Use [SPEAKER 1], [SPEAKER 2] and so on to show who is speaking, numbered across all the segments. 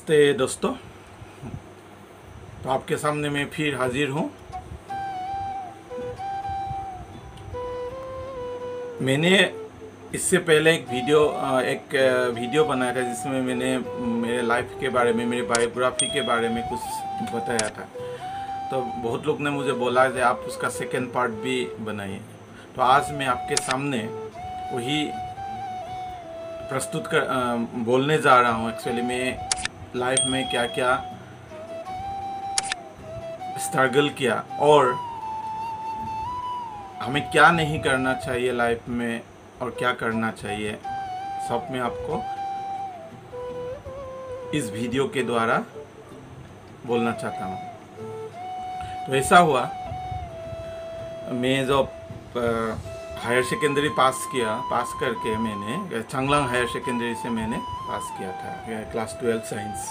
[SPEAKER 1] नमस्ते दोस्तों। तो आपके सामने मैं फिर हाजिर हूँ। मैंने इससे पहले एक वीडियो बनाया था जिसमें मैंने मेरे लाइफ के बारे में, मेरी बायोग्राफी के बारे में कुछ बताया था। तो बहुत लोग ने मुझे बोला कि आप उसका सेकेंड पार्ट भी बनाइए। तो आज मैं आपके सामने वही बोलने जा रहा हूँ। एक्चुअली मैं लाइफ में क्या क्या स्ट्रगल किया और हमें क्या नहीं करना चाहिए लाइफ में और क्या करना चाहिए, सब मैं आपको इस वीडियो के द्वारा बोलना चाहता हूँ। तो ऐसा हुआ, मैं जो हायर सेकेंडरी पास करके मैंने चांगलांग हायर सेकेंडरी से मैंने पास किया था क्लास 12 साइंस।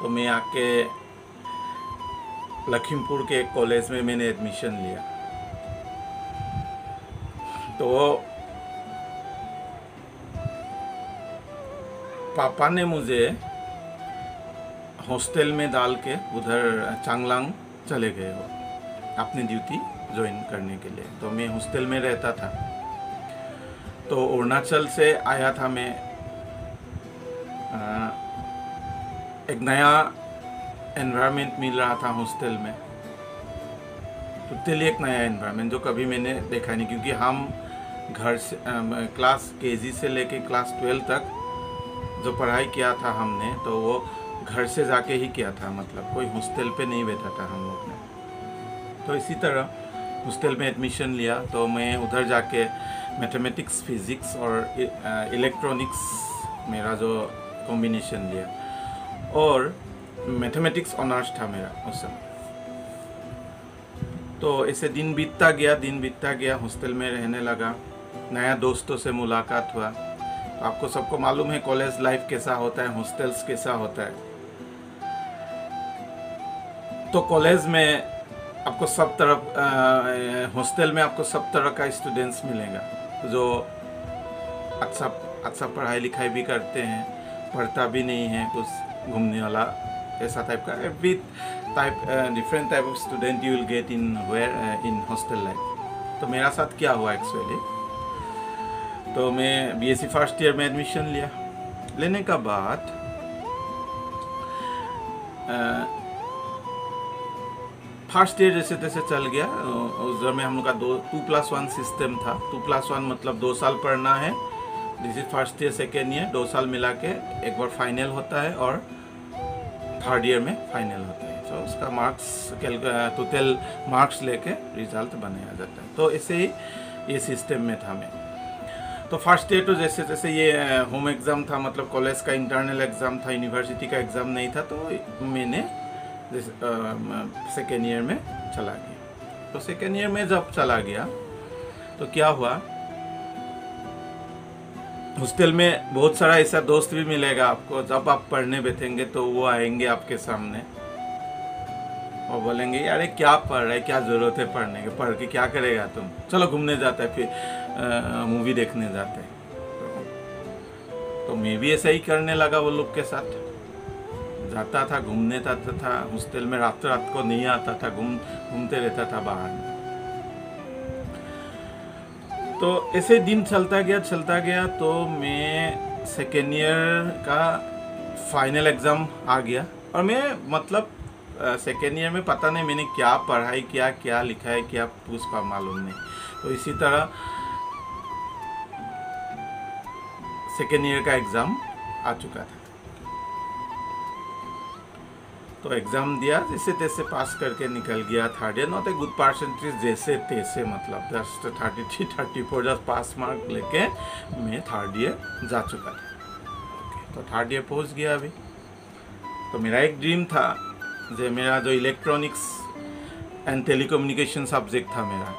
[SPEAKER 1] तो मैं आके लखीमपुर के एक कॉलेज में मैंने एडमिशन लिया। तो पापा ने मुझे हॉस्टल में डाल के उधर चांगलांग चले गए हो अपनी ड्यूटी ज्वाइन करने के लिए। तो मैं हॉस्टल में रहता था। तो अरुणाचल से आया था मैं। एक नया एनवायरनमेंट मिल रहा था हॉस्टल में, टोटली एक नया एनवायरनमेंट जो कभी मैंने देखा नहीं, क्योंकि हम घर से क्लास केजी से लेके क्लास 12 तक जो पढ़ाई किया था हमने, तो वो घर से जाके ही किया था। मतलब कोई हॉस्टल पे नहीं बैठा था हम लोग ने। तो इसी तरह हॉस्टल में एडमिशन लिया। तो मैं उधर जाके मैथमेटिक्स, फिज़िक्स और इलेक्ट्रॉनिक्स मेरा जो कॉम्बिनेशन लिया, और मैथमेटिक्स ऑनर्स था मेरा उस समय। तो ऐसे दिन बीतता गया, हॉस्टल में रहने लगा, नया दोस्तों से मुलाकात हुआ। तो आपको सबको मालूम है कॉलेज लाइफ कैसा होता है, हॉस्टल्स कैसा होता है। तो कॉलेज में आपको सब तरफ, हॉस्टल में आपको सब तरह का स्टूडेंट्स मिलेगा जो अच्छा पढ़ाई लिखाई भी करते हैं, पढ़ता भी नहीं है, कुछ घूमने वाला ऐसा टाइप का। Every type different type of student you will get in hostel life. तो मेरा साथ क्या हुआ एक्चुअली, तो मैं बीएससी फर्स्ट ईयर में एडमिशन लिया। लेने का बाद फर्स्ट ईयर जैसे तैसे चल गया। उस में हम लोग का 2+1 सिस्टम था। 2+1 मतलब 2 साल पढ़ना है। This is first year second year, 2 साल मिला के एक बार फाइनल होता है और थर्ड ईयर में फाइनल होता है। तो उसका मार्क्स टोटल मार्क्स लेके रिजल्ट बनाया जाता है। तो ऐसे ही ये सिस्टम में था मैं। तो फर्स्ट ईयर तो जैसे जैसे ये होम एग्ज़ाम था, मतलब कॉलेज का इंटरनल एग्ज़ाम था, यूनिवर्सिटी का एग्ज़ाम नहीं था। तो मैंने सेकेंड ईयर में चला गया। तो सेकेंड ईयर में जब चला गया तो क्या हुआ, हॉस्टल में बहुत सारा ऐसा दोस्त भी मिलेगा आपको। जब आप पढ़ने बैठेंगे तो वो आएंगे आपके सामने और बोलेंगे यार क्या पढ़ रहा है, क्या ज़रूरत है पढ़ने के, पढ़ के क्या करेगा तुम, चलो घूमने जाता है, फिर मूवी देखने जाते हैं। तो मैं भी ऐसा ही करने लगा वो लोग के साथ। जाता था, घूमने जाता था हॉस्टल में, रात को नहीं आता था, घूमते रहता था बाहर में। तो ऐसे दिन चलता गया। तो मैं सेकेंड ईयर का फाइनल एग्ज़ाम आ गया और मैं मतलब सेकेंड ईयर में पता नहीं मैंने क्या पढ़ाई किया, क्या लिखा है, क्या कुछ का मालूम नहीं। तो इसी तरह सेकेंड ईयर का एग्ज़ाम आ चुका था। तो एग्ज़ाम दिया, जैसे तैसे पास करके निकल गया third year. Not a good percentage, जैसे तैसे, मतलब जस्ट 33-34 जस्ट पास मार्क लेके मैं थर्ड ईयर जा चुका था। तो थर्ड ईयर पहुंच गया अभी। तो मेरा एक ड्रीम था, मेरा जो इलेक्ट्रॉनिक्स एंड टेलीकम्युनिकेशन सब्जेक्ट था मेरा।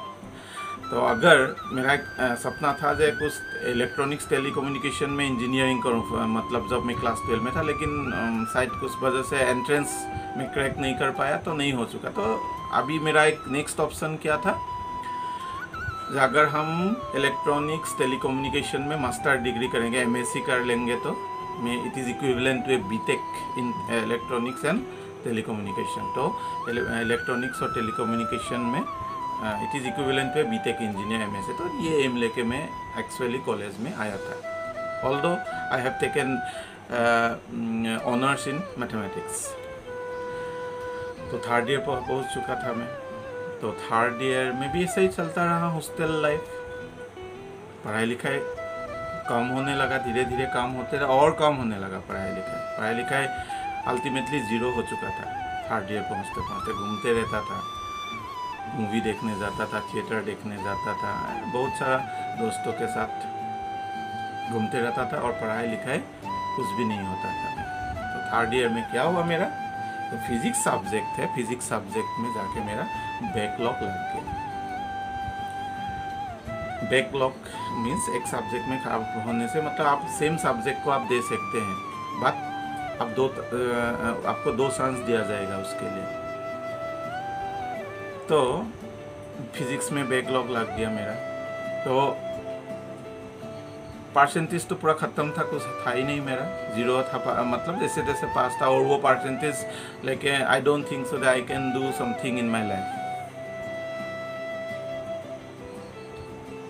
[SPEAKER 1] तो अगर मेरा एक सपना था जो कुछ इलेक्ट्रॉनिक्स टेलीकम्युनिकेशन में इंजीनियरिंग करूँ, मतलब जब मैं क्लास 12 में था। लेकिन शायद कुछ वजह से एंट्रेंस में क्रैक नहीं कर पाया, तो नहीं हो चुका। तो अभी मेरा एक नेक्स्ट ऑप्शन क्या था, अगर हम इलेक्ट्रॉनिक्स टेलीकम्युनिकेशन में मास्टर डिग्री करेंगे, एमएससी कर लेंगे, तो में it is equivalent to a BTech in electronics and telecommunication. तो इलेक्ट्रॉनिक्स और टेलीकम्युनिकेशन में it is equivalent to a BTech engineer MSc. तो ये एम लेके मैं एक्चुअली कॉलेज में आया था। Although I have taken honours in mathematics. तो थर्ड ईयर पर पहुँच चुका था मैं। तो थर्ड ईयर में भी ऐसे ही चलता रहा हॉस्टल लाइफ। पढ़ाई लिखाई कम होने लगा, धीरे धीरे कम होते रहा और कम होने लगा पढ़ाई लिखाई अल्टीमेटली ज़ीरो हो चुका था। थर्ड ईयर पहुँचते पहुँचते घूमते रहता था, मूवी देखने जाता था, थिएटर देखने जाता था, बहुत सारा दोस्तों के साथ घूमते रहता था और पढ़ाई लिखाई कुछ भी नहीं होता था। तो थर्ड ईयर में क्या हुआ मेरा, तो फिजिक्स सब्जेक्ट है, फिजिक्स सब्जेक्ट में जाके मेरा बैकलॉग लग गया। बैकलॉग मीन्स एक सब्जेक्ट में खराब होने से मतलब आप सेम सब्जेक्ट को आप दे सकते हैं, बट अब आपको 2 चांस दिया जाएगा उसके लिए। तो फिजिक्स में बैकलॉग लग गया मेरा। तो परसेंटेज तो पूरा ख़त्म था, कुछ था ही नहीं मेरा, 0 था, मतलब जैसे तैसे पास था। और वो परसेंटेज लेके I don't think so that I can do something in my life.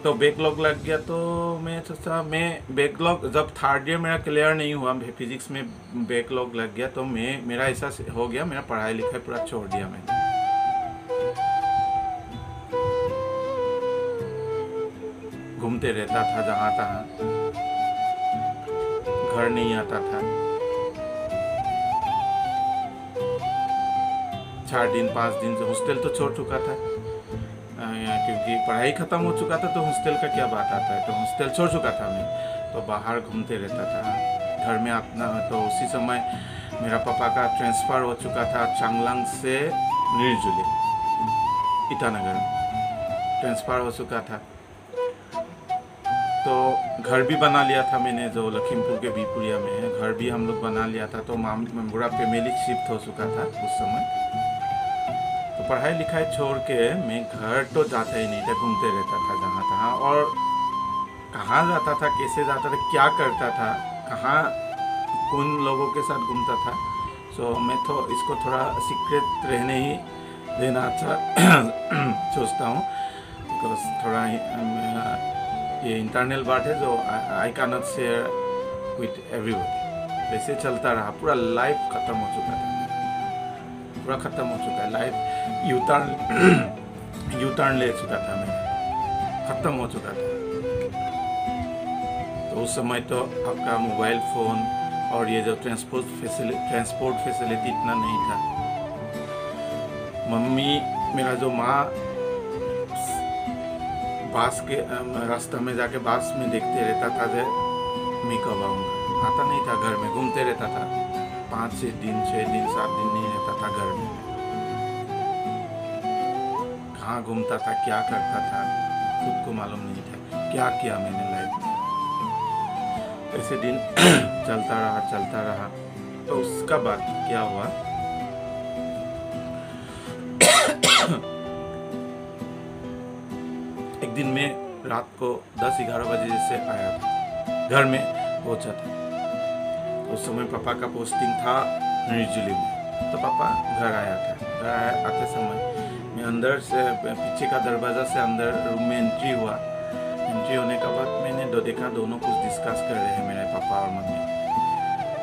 [SPEAKER 1] तो बैकलॉग लग गया। तो मैं सोचा मैं बैकलॉग जब थर्ड ईयर मेरा क्लियर नहीं हुआ, फिजिक्स में बैकलॉग लग गया, तो मेरा ऐसा हो गया, मेरा पढ़ाई लिखाई पूरा छोड़ दिया मैंने। घूमते रहता था जहाँ तहाँ, घर नहीं आता था। 4 दिन 5 दिन से हॉस्टल तो छोड़ चुका था, क्योंकि पढ़ाई ख़त्म हो चुका था। तो हॉस्टल का क्या बात आता है, तो हॉस्टल छोड़ चुका था मैं। तो बाहर घूमते रहता था, घर में अपना। तो उसी समय मेरा पापा का ट्रांसफ़र हो चुका था चांगलांग से निर्जुली, ईटानगर ट्रांसफ़र हो चुका था। तो घर भी बना लिया था मैंने, जो लखीमपुर के बीपुरिया में है, घर भी हम लोग बना लिया था। तो पूरा फैमिली शिफ्ट हो चुका था उस समय। तो पढ़ाई लिखाई छोड़ के मैं घर तो जाता ही नहीं था, घूमते रहता था जहाँ तहाँ। और कहाँ जाता था, कैसे जाता था, क्या करता था, कहाँ कौन लोगों के साथ घूमता था, सो मैं तो इसको थोड़ा सीक्रेट रहने ही देना अच्छा सोचता हूँ। बिकॉज थोड़ा ये इंटरनल बात है जो I can not share with everyone. वैसे चलता रहा, पूरा लाइफ ख़त्म हो चुका था, पूरा ख़त्म हो चुका है लाइफ। यू टर्न ले चुका था मैं, ख़त्म हो चुका था। तो उस समय तो आपका मोबाइल फ़ोन और ये जो ट्रांसपोर्ट फैसिलिटी इतना नहीं था। मम्मी, मेरा जो माँ बास के रास्ते में जाके बास में देखते रहता था जे मैं कब आऊँगा, आता नहीं था घर में, घूमते रहता था। 5 दिन 6 दिन 7 दिन नहीं रहता था घर में। कहाँ घूमता था, क्या करता था, खुद को मालूम नहीं था क्या किया मैंने लाइफ में। ऐसे दिन चलता रहा। तो उसका बाद क्या हुआ, एक दिन मैं रात को 10-11 बजे जैसे आया था, घर में पहुंचा था। तो उस समय पापा का पोस्टिंग था निर्जुली में। तो पापा घर आया था। घर आते समय मैं अंदर से पीछे का दरवाज़ा से अंदर रूम में एंट्री हुआ। एंट्री होने के बाद मैंने देखा दोनों कुछ डिस्कस कर रहे हैं, मेरे पापा और मम्मी।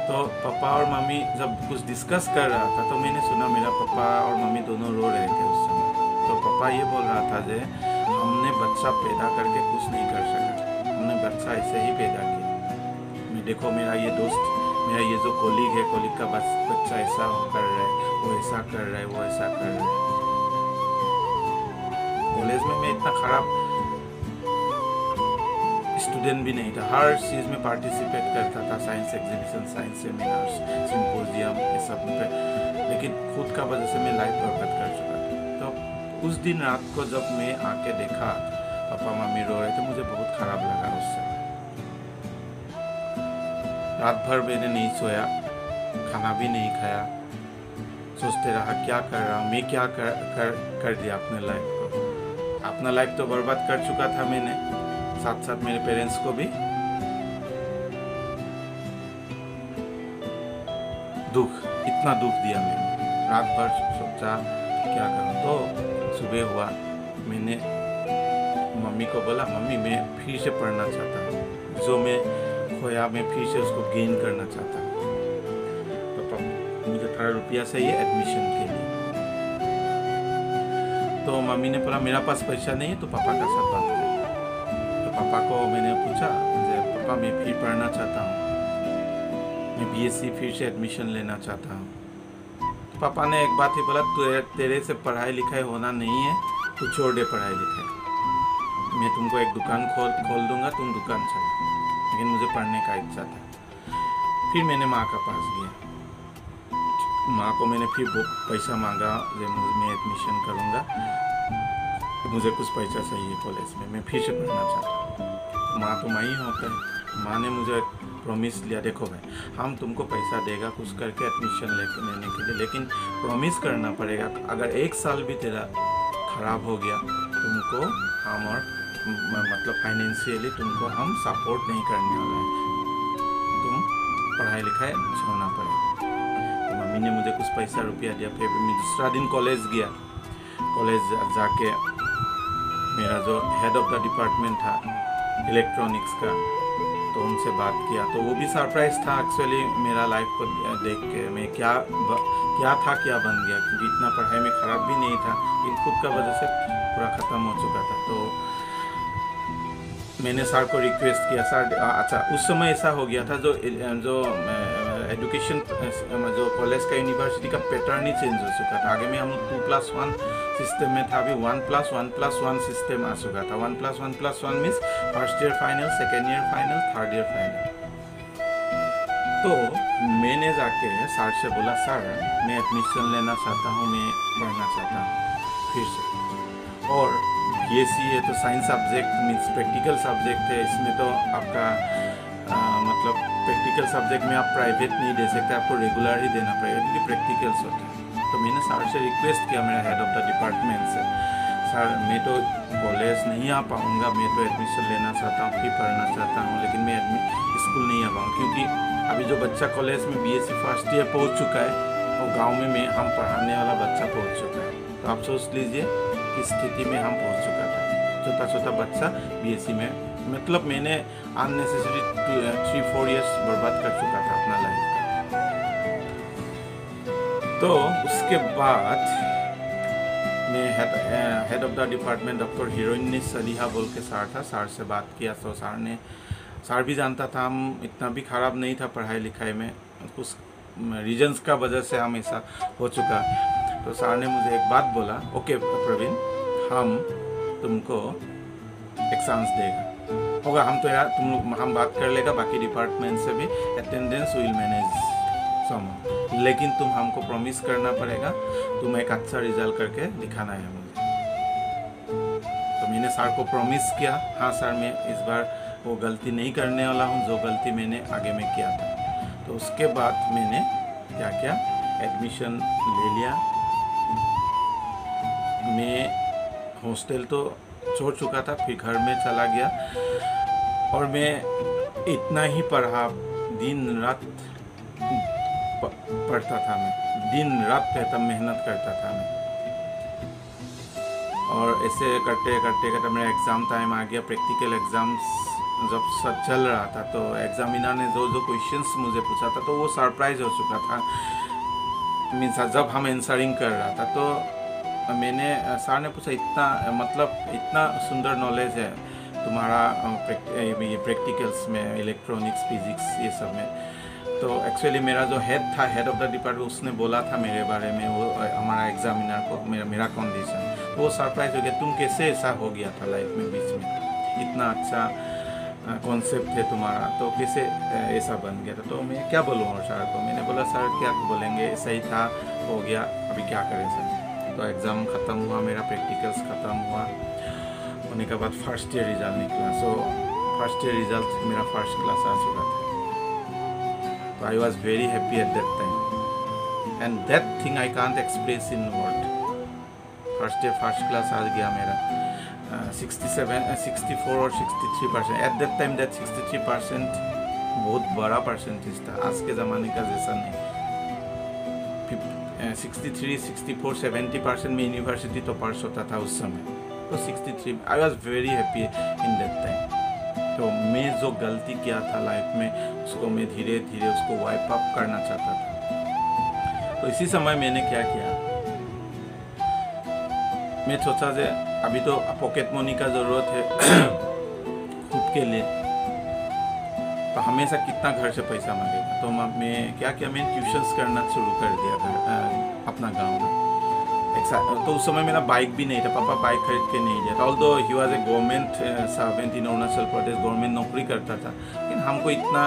[SPEAKER 1] तो पापा और मम्मी जब कुछ डिस्कस कर रहा था तो मैंने सुना मेरा पापा और मम्मी दोनों रो रहे थे उस समय। तो पापा ये बोल रहा था जे हमने बच्चा पैदा करके कुछ नहीं कर सका, हमने बच्चा ऐसे ही पैदा किया। मैं देखो मेरा ये दोस्त, मेरा ये जो कोलीग है, कोलीग का बच्चा ऐसा कर रहा है, वो ऐसा कर रहा है, वो ऐसा कर रहा है। कॉलेज में मैं इतना खराब स्टूडेंट भी नहीं था, हर चीज़ में पार्टिसिपेट करता था, science exhibition, science seminars, symposium, ये सब पे। लेकिन खुद का वजह से मैं लाइफ बर्बाद कर चुका था। तो उस दिन रात को जब मैं आके देखा पापा मम्मी रो रहे थे, मुझे बहुत ख़राब लगा उस समय। रात भर मैंने नहीं सोया, खाना भी नहीं खाया, सोचते रहा क्या कर रहा हूँ मैं, क्या कर दिया अपने लाइफ को। अपना लाइफ तो बर्बाद कर चुका था मैंने, साथ साथ मेरे पेरेंट्स को भी। दुख, इतना दुख दिया मैंने। रात भर सोचा क्या करूँ, तो सुबह हुआ, मैंने मम्मी को बोला, मम्मी मैं फिर से पढ़ना चाहता हूँ, जो मैं खोया मैं फिर से उसको गेन करना चाहता हूँ। पापा मुझे थोड़ा रुपया चाहिए एडमिशन के लिए। तो मम्मी ने बोला मेरा पास पैसा नहीं है, तो पापा का साथ बात कर। तो पापा को मैंने पूछा, पापा मैं फिर पढ़ना चाहता हूँ, मैं बीएससी फिर से एडमिशन लेना चाहता हूँ। तो पापा ने एक बात ही बोला, तेरे से पढ़ाई लिखाई होना नहीं है, तू छोड़ दे पढ़ाई लिखाई, मैं तुमको एक दुकान खोल दूंगा, तुम दुकान चला। लेकिन मुझे पढ़ने का इच्छा था। फिर मैंने माँ का पास गया, माँ को मैंने फिर पैसा मांगा, मैं एडमिशन करूँगा, मुझे कुछ पैसा चाहिए कॉलेज में, मैं फिर से पढ़ना चाहता हूँ। माँ तो माँ ही होता है। माँ ने मुझे प्रॉमिस लिया, देखो भाई हम तुमको पैसा देगा कुछ करके एडमिशन लेने के लिए, लेकिन प्रॉमिस करना पड़ेगा, अगर 1 साल भी तेरा खराब हो गया तुमको हम और मतलब फाइनेंशियली तुमको हम सपोर्ट नहीं करने वाले हैं, तुम पढ़ाई लिखाई छोड़ना पड़ेगा। तो मम्मी ने मुझे कुछ पैसा रुपया दिया। फिर मैं दूसरा दिन कॉलेज गया। कॉलेज जाके मेरा जो हेड ऑफ द डिपार्टमेंट था इलेक्ट्रॉनिक्स का, तो उनसे बात किया। तो वो भी सरप्राइज था एक्चुअली मेरा लाइफ को देख के, मैं क्या था क्या बन गया, क्योंकि इतना पढ़ाई में ख़राब भी नहीं था, लेकिन खुद का वजह से पूरा ख़त्म हो चुका था। तो मैंने सर को रिक्वेस्ट किया, सर अच्छा उस समय ऐसा हो गया था, जो एजुकेशन जो कॉलेज का यूनिवर्सिटी का पैटर्न ही चेंज हो चुका था। आगे में हम 2+1 सिस्टम में था, अभी 1+1+1 सिस्टम आ चुका था। 1+1+1 means first year final, second year final, third year final. तो मैंने जाके सर से बोला, सर मैं एडमिशन लेना चाहता हूँ, मैं पढ़ना चाहता हूँ फिर से। और बीएससी है तो science subject means practical subject है, इसमें तो आपका मतलब प्रैक्टिकल सब्जेक्ट में आप प्राइवेट नहीं दे सकते, आपको रेगुलर ही देना पड़ेगा, क्योंकि प्रैक्टिकल्स होते हैं। तो मैंने सर से रिक्वेस्ट किया, मेरा हेड ऑफ द डिपार्टमेंट से, सर मैं तो कॉलेज नहीं आ पाऊँगा, मैं तो एडमिशन लेना चाहता हूँ, फिर पढ़ना चाहता हूँ, लेकिन मैं स्कूल नहीं आ पाऊँगा, क्योंकि अभी जो बच्चा कॉलेज में बीएससी फर्स्ट ईयर पहुँच चुका है, और गाँव में हम पढ़ाने वाला बच्चा पहुँच चुका है। तो आप सोच लीजिए किस स्थिति में हम पहुँच चुका था। छोटा बच्चा बीएससी में, मतलब मैंने अननेसेसरी 3-4 इयर्स बर्बाद कर चुका था अपना लाइफ का। तो उसके बाद मैं head of the department doctor हीरोइन सलीहा बोल के सर था, सर से बात किया। तो सर भी जानता था हम इतना भी ख़राब नहीं था पढ़ाई लिखाई में, कुछ रीजन्स का वजह से हम ऐसा हो चुका। तो सर ने मुझे एक बात बोला, ओके प्रवीण हम तुमको एग्जाम्स देगा होगा, हम तो यार हम बात कर लेगा बाकी डिपार्टमेंट से भी, अटेंडेंस विल मैनेज सम, लेकिन तुम हमको प्रॉमिस करना पड़ेगा, तुम एक अच्छा रिजल्ट करके दिखाना है मुझे। तो मैंने सर को प्रॉमिस किया, हाँ सर मैं इस बार वो गलती नहीं करने वाला हूँ जो गलती मैंने आगे में किया था। तो उसके बाद मैंने क्या किया, एडमिशन ले लिया। मैं हॉस्टल तो छोड़ चुका था, फिर घर में चला गया, और मैं इतना ही पढ़ा, दिन रात पढ़ता था, मैं दिन रात पढ़ता, मेहनत करता था मैं। और ऐसे करते मेरा एग्ज़ाम टाइम आ गया, प्रैक्टिकल एग्ज़ाम्स जब सब चल रहा था, तो एग्जामिनर ने जो क्वेश्चंस मुझे पूछा था, तो वो सरप्राइज हो चुका था। मीन्स जब हम आंसरिंग कर रहा था, तो मैंने सर ने पूछा, इतना सुंदर नॉलेज है तुम्हारा ये प्रैक्टिकल्स में, इलेक्ट्रॉनिक्स, फिजिक्स, ये सब में। तो एक्चुअली मेरा जो हेड ऑफ द डिपार्टमेंट, उसने बोला था मेरे बारे में, वो हमारा एग्जामिनर को मेरा कंडीशन, तो वो सरप्राइज हो गया, तुम कैसे ऐसा हो गया था लाइफ में, बीच में इतना अच्छा कॉन्सेप्ट है तुम्हारा, तो कैसे ऐसा बन गया था। तो मैं क्या बोलूँ और सर को, मैंने बोला सर क्या बोलेंगे, ऐसा ही था, हो गया, अभी क्या करें सर। तो एग्ज़ाम ख़त्म हुआ, मेरा प्रैक्टिकल्स ख़त्म हुआ, होने के बाद फर्स्ट ईयर रिजल्ट निकला। सो फर्स्ट ईयर रिजल्ट मेरा फर्स्ट क्लास आ चुका था। तो I was very happy at that time, and that thing I can't express in word. First year first class आ गया मेरा, 64 और 63%। एट दैट टाइम दैट 63% बहुत बड़ा परसेंटेज था, आज के ज़माने का जैसा नहीं। 63, 64, 70% में यूनिवर्सिटी टॉपर्स होता था उस समय। तो 63 आई was very happy in that time. तो मैं जो गलती किया था लाइफ में उसको मैं धीरे धीरे उसको वाइप अप करना चाहता था। तो इसी समय मैंने क्या किया, मैं सोचा जे अभी तो पॉकेट मनी का ज़रूरत है खुद के लिए, तो हमेशा कितना घर से पैसा मांगेगा। तो मैं क्या किया, मैं ट्यूशन्स करना शुरू कर दिया अपना गाँव में। तो उस समय मेरा बाइक भी नहीं था, पापा बाइक खरीद के नहीं दिया था। Although he was a government servant in Arunachal Pradesh, government नौकरी करता था, लेकिन हमको इतना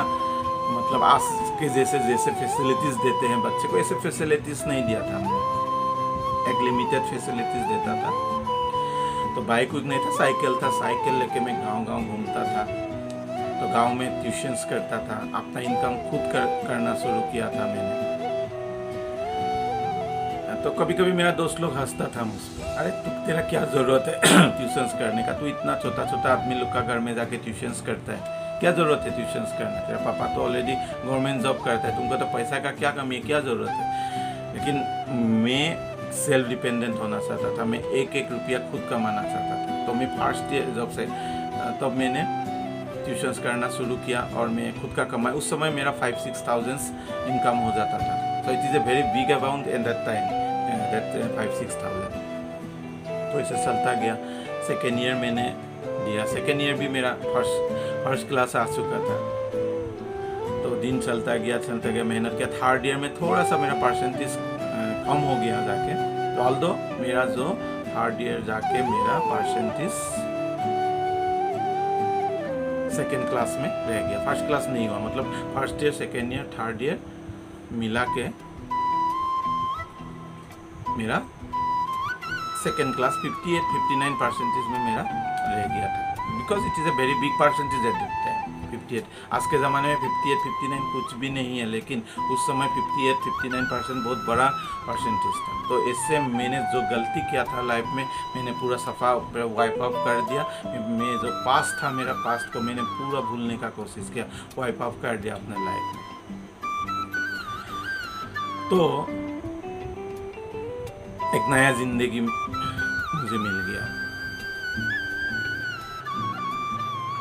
[SPEAKER 1] मतलब आज के जैसे फैसिलिटीज़ देते हैं बच्चे को, ऐसे फैसिलिटीज़ नहीं दिया था हमने, एक लिमिटेड फैसिलिटीज़ देता था। तो बाइक उइक नहीं था, साइकिल था, साइकिल लेके मैं गांव घूमता था। तो गांव में ट्यूशन्स करता था, अपना इनकम खुद करना शुरू किया था मैंने। तो कभी कभी मेरा दोस्त लोग हंसता था मुझ पर, अरे तेरा क्या ज़रूरत है ट्यूशन्स करने का, तू इतना छोटा छोटा आदमी लोग का घर में जाके ट्यूशन्स करता है, क्या ज़रूरत है ट्यूशन्स करना, तेरा पापा तो ऑलरेडी गवर्नमेंट जॉब करता है, तुमको तो पैसा का क्या कमी है, क्या ज़रूरत है। लेकिन मैं सेल्फ डिपेंडेंट होना चाहता था, मैं एक एक रुपया खुद कमाना चाहता था। तो मैं फर्स्ट ईयर जब से तब मैंने ट्यूशन्स करना शुरू किया और मैं खुद का कमाया। उस समय मेरा 5-6,000 इनकम हो जाता था। So it is a very big amount in that time, that 5-6,000। तो ऐसे चलता गया। सेकेंड ईयर मैंने दिया, सेकेंड ईयर भी मेरा फर्स्ट क्लास आ चुका था। तो दिन चलता गया मेहनत किया। थर्ड ईयर में थोड़ा सा मेरा परसेंटेज कम हो गया जाके, तो ऑल्दो मेरा जो थर्ड ईयर जाके मेरा परसेंटेज सेकेंड क्लास में रह गया, फर्स्ट क्लास नहीं हुआ। मतलब first year, second year, third year मिला के मेरा सेकेंड क्लास 58-59 परसेंटेज में मेरा रह गया था, because it is a very big percentage eight that time 58। आज के ज़माने में 58-59 कुछ भी नहीं है, लेकिन उस समय 58-59% बहुत बड़ा परसेंटेज था। तो इससे मैंने जो गलती किया था लाइफ में, मैंने पूरा सफ़ा वाइप अप कर दिया। मैं जो पास्ट था, मेरा पास्ट को मैंने पूरा भूलने का कोशिश किया, वाइप अप कर दिया अपने लाइफ में। तो एक नया जिंदगी मुझे मिल गया।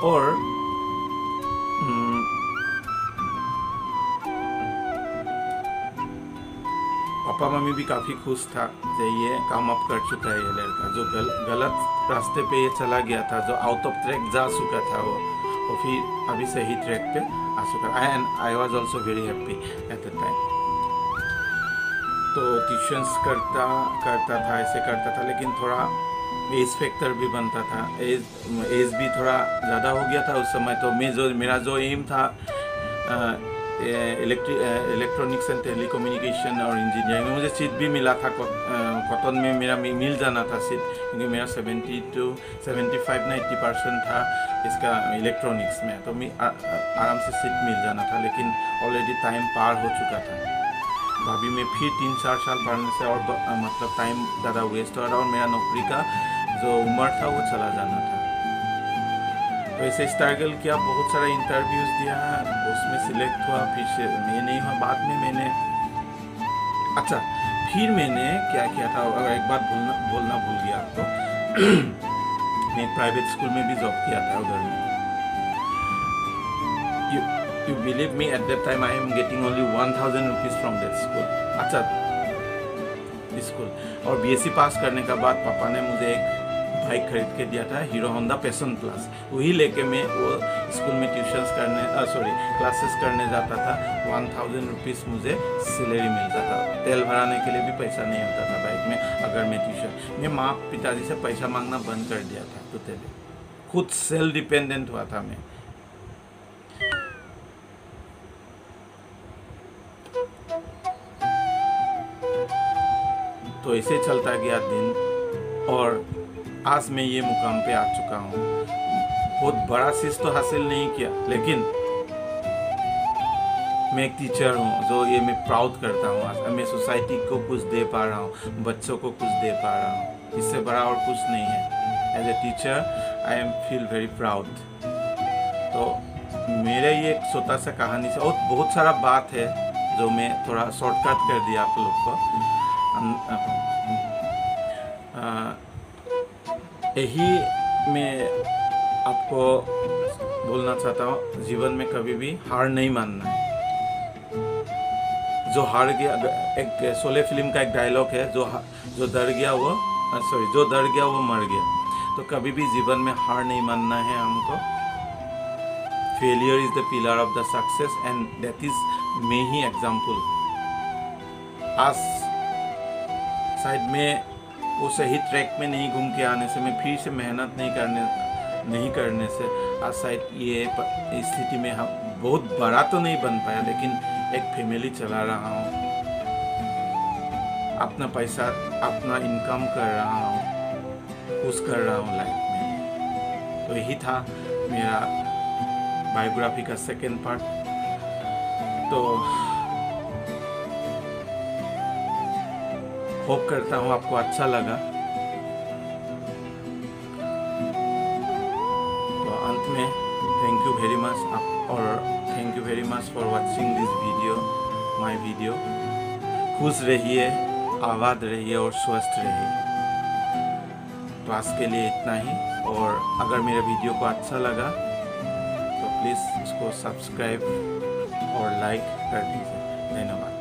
[SPEAKER 1] और पापा मम्मी भी काफ़ी खुश था कि ये काम अप कर चुका है ये लड़का, जो गलत रास्ते पे ये चला गया था, जो आउट ऑफ ट्रैक जा चुका था वो फिर अभी सही ट्रैक पे आ चुका। I was also very happy at the time. तो ट्यूशन्स करता था, ऐसे करता था, लेकिन थोड़ा एज फैक्टर भी बनता था, एज भी थोड़ा ज़्यादा हो गया था उस समय। तो मेरा जो एम था इलेक्ट्रॉनिक्स एंड टेलीकम्युनिकेशन और इंजीनियरिंग में, मुझे सीट भी मिला था, कॉटन में मेरा मिल जाना था सीट, क्योंकि मेरा 75-80% था इसका इलेक्ट्रॉनिक्स में। तो मैं आराम से सीट मिल जाना था, लेकिन ऑलरेडी टाइम पार हो चुका था। तो अभी मैं फिर 3-4 साल पढ़ने से और मतलब टाइम ज़्यादा वेस्ट हो रहा, और मेरा नौकरी का जो उम्र था वो चला जाना था। तो ऐसे स्ट्रगल किया, बहुत सारा इंटरव्यूज़ दिया, उसमें सिलेक्ट हुआ, फिर से मैं नहीं हुआ। बाद में मैंने फिर मैंने क्या किया था, और एक बात बोलना भूल गया आपको मैं प्राइवेट स्कूल में भी जॉब किया था उधर में। You believe me, at that time I am getting only 1,000 rupees from that school। School. और बीएससी पास करने के बाद पापा ने मुझे एक बाइक खरीद के दिया था, हीरो होंडा पैशन प्लस। वही लेके मैं वो स्कूल में क्लासेस करने जाता था। 1,000 रुपीज़ मुझे सैलरी मिलता था। तेल भराने के लिए भी पैसा नहीं होता था बाइक में, अगर मैं मैं माँ पिताजी से पैसा मांगना बंद कर दिया था। तो खुद सेल्फ डिपेंडेंट हुआ था मैं। तो ऐसे चलता गया दिन, और आज मैं ये मुकाम पे आ चुका हूँ। बहुत बड़ा चीज़ तो हासिल नहीं किया, लेकिन मैं एक टीचर हूँ, जो ये मैं प्राउड करता हूँ। आज मैं सोसाइटी को कुछ दे पा रहा हूँ, बच्चों को कुछ दे पा रहा हूँ, इससे बड़ा और कुछ नहीं है। As a teacher I am feel very proud. तो मेरे ये एक छोटा सा कहानी से, और बहुत सारा बात है, जो मैं थोड़ा शॉर्टकट कर दिया आप लोग को। यही मैं आपको बोलना चाहता हूँ, जीवन में कभी भी हार नहीं मानना है। जो हार गया, एक शोले फिल्म का एक डायलॉग है, जो डर गया वो मर गया। तो कभी भी जीवन में हार नहीं मानना है हमको। Failure is the pillar of the success and that is may he example. आज शायद मैं वो सही ट्रैक में नहीं घूम के आने से, मैं फिर से मेहनत नहीं करने से आज शायद ये स्थिति में हम बहुत बड़ा तो नहीं बन पाया, लेकिन एक फैमिली चला रहा हूँ, अपना पैसा अपना इनकम कर रहा हूँ, खुश कर रहा हूँ लाइफ में। तो यही था मेरा बायोग्राफी का सेकेंड पार्ट। तो होप करता हूँ आपको अच्छा लगा। तो अंत में थैंक यू वेरी मच और thank you very much for watching this video, my video. खुश रहिए, आबाद रहिए और स्वस्थ रहिए। तो आज के लिए इतना ही, और अगर मेरे वीडियो को अच्छा लगा तो प्लीज़ इसको सब्सक्राइब और लाइक कर दीजिए। धन्यवाद।